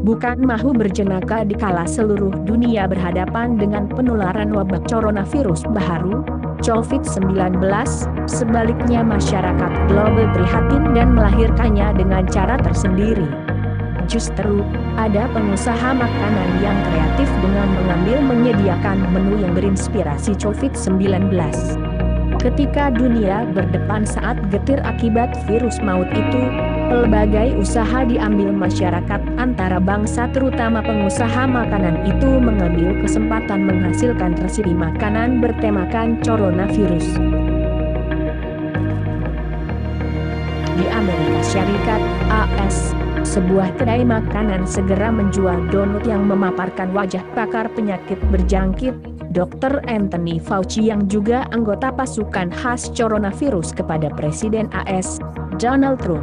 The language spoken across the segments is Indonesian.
bukan mahu berjenaka dikala seluruh dunia berhadapan dengan penularan wabah coronavirus baru, COVID-19, sebaliknya masyarakat global prihatin dan melahirkannya dengan cara tersendiri. Justru, ada pengusaha makanan yang kreatif dengan menyediakan menu yang berinspirasi COVID-19. Ketika dunia berdepan saat getir akibat virus maut itu, pelbagai usaha diambil masyarakat antara bangsa terutama pengusaha makanan itu mengambil kesempatan menghasilkan resipi makanan bertemakan coronavirus. Di Amerika Syarikat, AS, sebuah kedai makanan segera menjual donut yang memaparkan wajah pakar penyakit berjangkit, Dr. Anthony Fauci yang juga anggota pasukan khas coronavirus kepada Presiden AS, Donald Trump.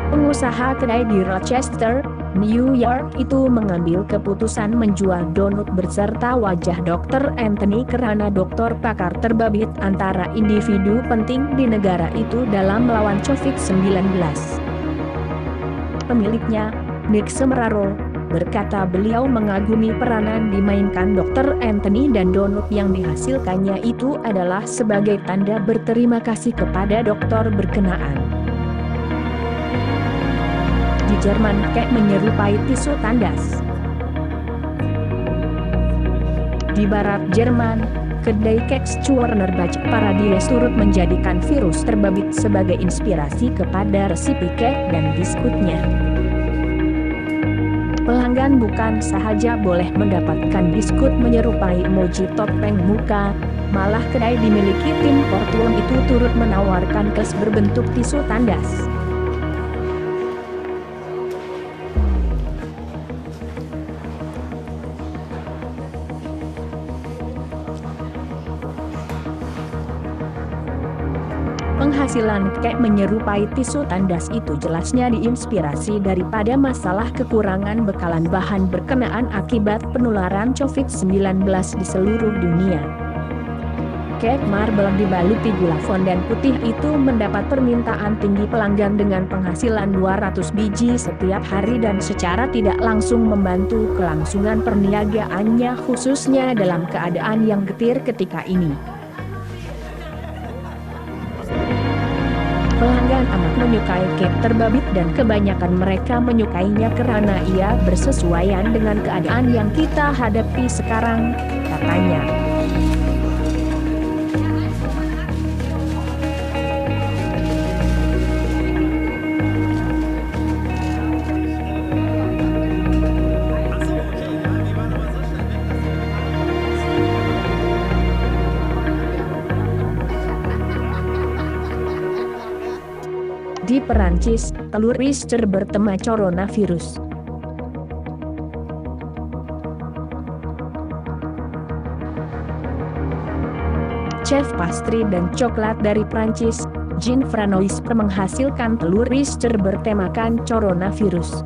Pengusaha kedai di Rochester, New York itu mengambil keputusan menjual donut berserta wajah Dr. Anthony karena dokter pakar terbabit antara individu penting di negara itu dalam melawan COVID-19. Pemiliknya, Nick Semeraro, berkata beliau mengagumi peranan dimainkan Dr. Anthony dan donut yang dihasilkannya itu adalah sebagai tanda berterima kasih kepada dokter berkenaan. Di Jerman kek menyerupai tisu tandas. Di barat Jerman, kedai kek Schwerner Paradise turut menjadikan virus terbabit sebagai inspirasi kepada resipi kek dan biskutnya. Pelanggan bukan sahaja boleh mendapatkan biskut menyerupai emoji topeng muka, malah kedai dimiliki Tim Hortons itu turut menawarkan kes berbentuk tisu tandas. Penghasilan kek menyerupai tisu tandas itu jelasnya diinspirasi daripada masalah kekurangan bekalan bahan berkenaan akibat penularan COVID-19 di seluruh dunia. Kek marble dibaluti gula fondan putih itu mendapat permintaan tinggi pelanggan dengan penghasilan 200 biji setiap hari dan secara tidak langsung membantu kelangsungan perniagaannya khususnya dalam keadaan yang getir ketika ini. Pelanggan amat menyukai kek terbabit dan kebanyakan mereka menyukainya karena ia bersesuaian dengan keadaan yang kita hadapi sekarang, katanya. Di Perancis, telur Richter bertema coronavirus. Chef pastry dan coklat dari Prancis, Jean Franois menghasilkan telur Richter bertemakan coronavirus.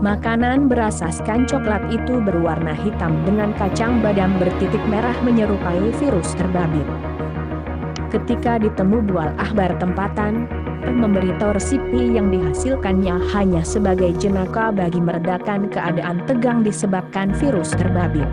Makanan berasaskan coklat itu berwarna hitam dengan kacang badam bertitik merah menyerupai virus terbabit. Ketika ditemu bual akhbar tempatan, memberitahu resipi yang dihasilkannya hanya sebagai jenaka bagi meredakan keadaan tegang disebabkan virus terbabit.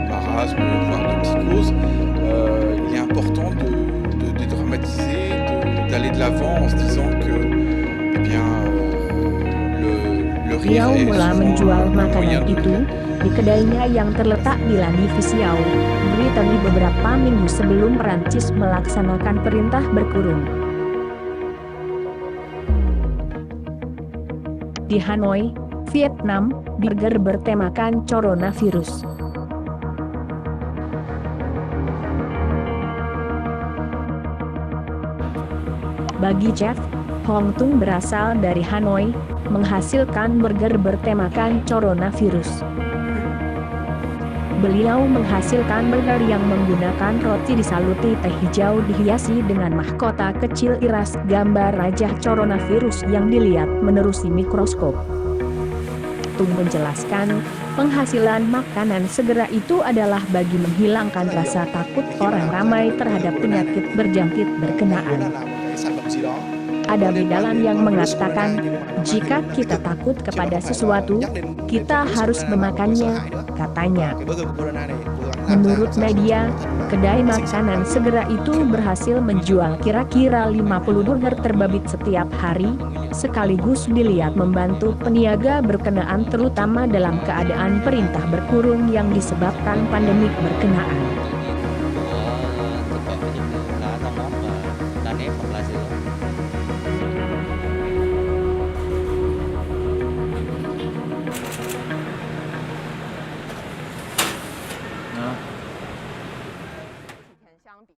Marasme, voire de psychose, il est important de dédramatiser, d'aller de l'avant en se disant que, eh bien, Liao mula menjual makanan itu di kedainya yang terletak di Landivisiau, Brittany beberapa minggu sebelum Prancis melaksanakan perintah berkurung. Di Hanoi, Vietnam, burger bertemakan coronavirus. Bagi chef, Hong Tung berasal dari Hanoi, menghasilkan burger bertemakan coronavirus. Beliau menghasilkan burger yang menggunakan roti disaluti teh hijau dihiasi dengan mahkota kecil iras gambar raja coronavirus yang dilihat menerusi mikroskop. Tung menjelaskan, Penghasilan makanan segera itu adalah bagi menghilangkan rasa takut orang ramai terhadap penyakit berjangkit berkenaan. Ada bidalan yang mengatakan, jika kita takut kepada sesuatu, kita harus memakannya, katanya. Menurut media, kedai makanan segera itu berhasil menjual kira-kira 50 dolar terbabit setiap hari, sekaligus dilihat membantu peniaga berkenaan terutama dalam keadaan perintah berkurung yang disebabkan pandemik berkenaan. Thực phẩm và dịch vụ khá đóng góp và đàn ép hoặc là sự